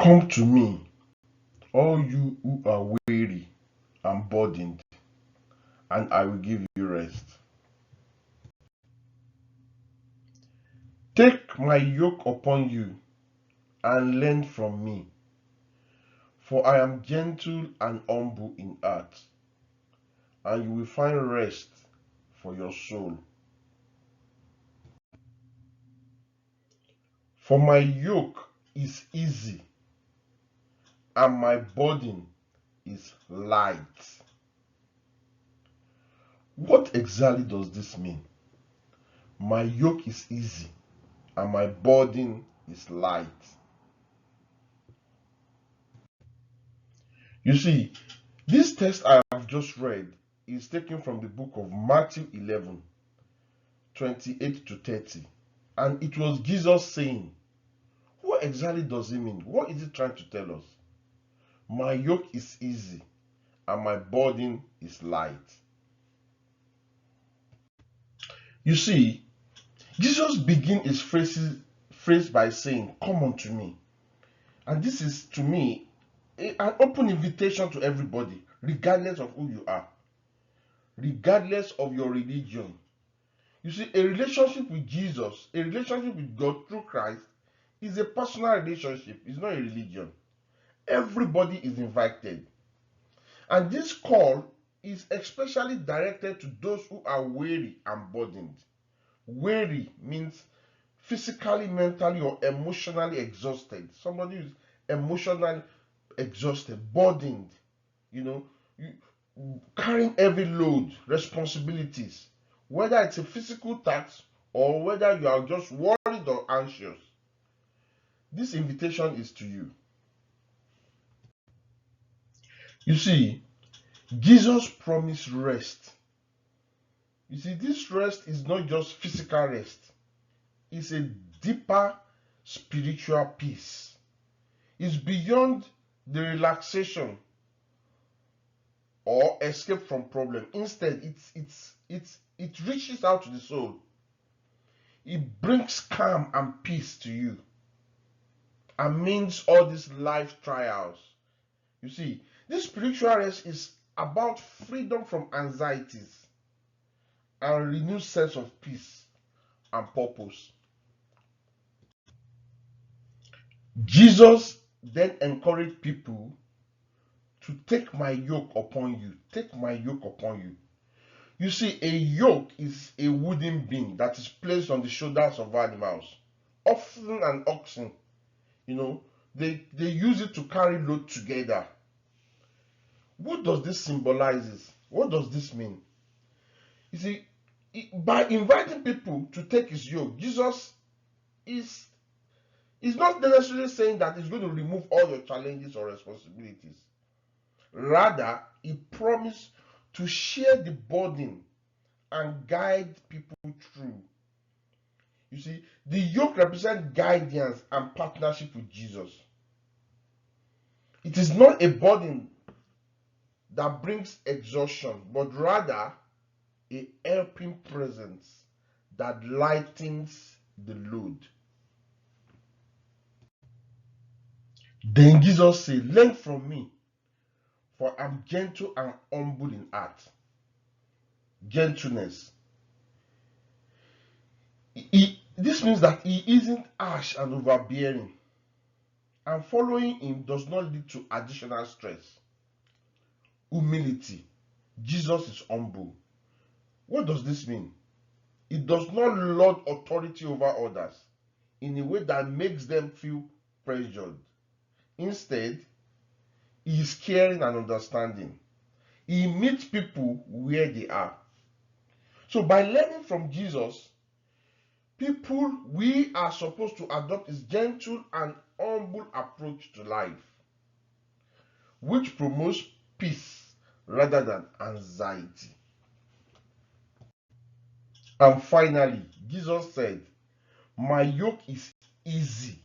Come to me, all you who are weary and burdened, and I will give you rest. Take my yoke upon you and learn from me, for I am gentle and humble in heart, and you will find rest for your soul. For my yoke is easy and my burden is light. What exactly does this mean? My yoke is easy and my burden is light. You see, this text I have just read is taken from the book of Matthew 11:28 to 30. And it was Jesus saying, what exactly does it mean? What is it trying to tell us? My yoke is easy and my burden is light. You see, Jesus begins his phrase by saying, come unto me. And this is, to me, an open invitation to everybody, regardless of who you are, regardless of your religion. You see, a relationship with Jesus, a relationship with God through Christ, is a personal relationship. It's not a religion. Everybody is invited. And this call is especially directed to those who are weary and burdened. Weary means physically, mentally, or emotionally exhausted. Somebody who's emotionally exhausted, burdened, you know, you, carrying heavy load, responsibilities, whether it's a physical task or whether you are just worried or anxious. This invitation is to you. You see, Jesus promised rest. You see, this rest is not just physical rest, it's a deeper spiritual peace. It's beyond the relaxation or escape from problem. Instead, it reaches out to the soul. It brings calm and peace to you amidst all these life trials. You see, this spiritual rest is about freedom from anxieties and renewed sense of peace and purpose. Jesus then encouraged people to take my yoke upon you. Take my yoke upon you. You see, a yoke is a wooden beam that is placed on the shoulders of animals, often an oxen. You know, they use it to carry load together. What does this symbolize? What does this mean? You see, by inviting people to take his yoke, Jesus is not necessarily saying that he's going to remove all your challenges or responsibilities. Rather, he promised to share the burden and guide people through. You see, the yoke represents guidance and partnership with Jesus. It is not a burden that brings exhaustion, but rather a helping presence that lightens the load. Then Jesus said, learn from me, for I'm gentle and humble in heart. Gentleness. This means that he isn't harsh and overbearing. And following him does not lead to additional stress. Humility. Jesus is humble. What does this mean? It does not lord authority over others in a way that makes them feel pressured. Instead, he is caring and understanding. He meets people where they are. So by learning from Jesus, we are supposed to adopt his gentle and humble approach to life, which promotes peace rather than anxiety. And finally, Jesus said, my yoke is easy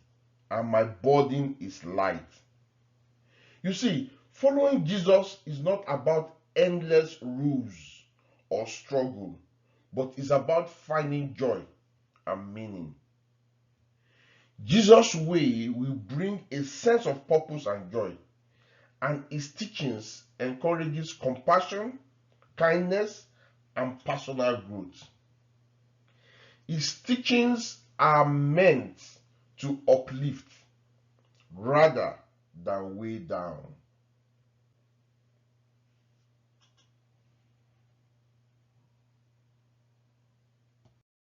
and my burden is light. You see, following Jesus is not about endless rules or struggle, but is about finding joy and meaning. Jesus' way will bring a sense of purpose and joy, and his teachings encourages compassion, kindness, and personal growth. His teachings are meant to uplift rather than weigh down.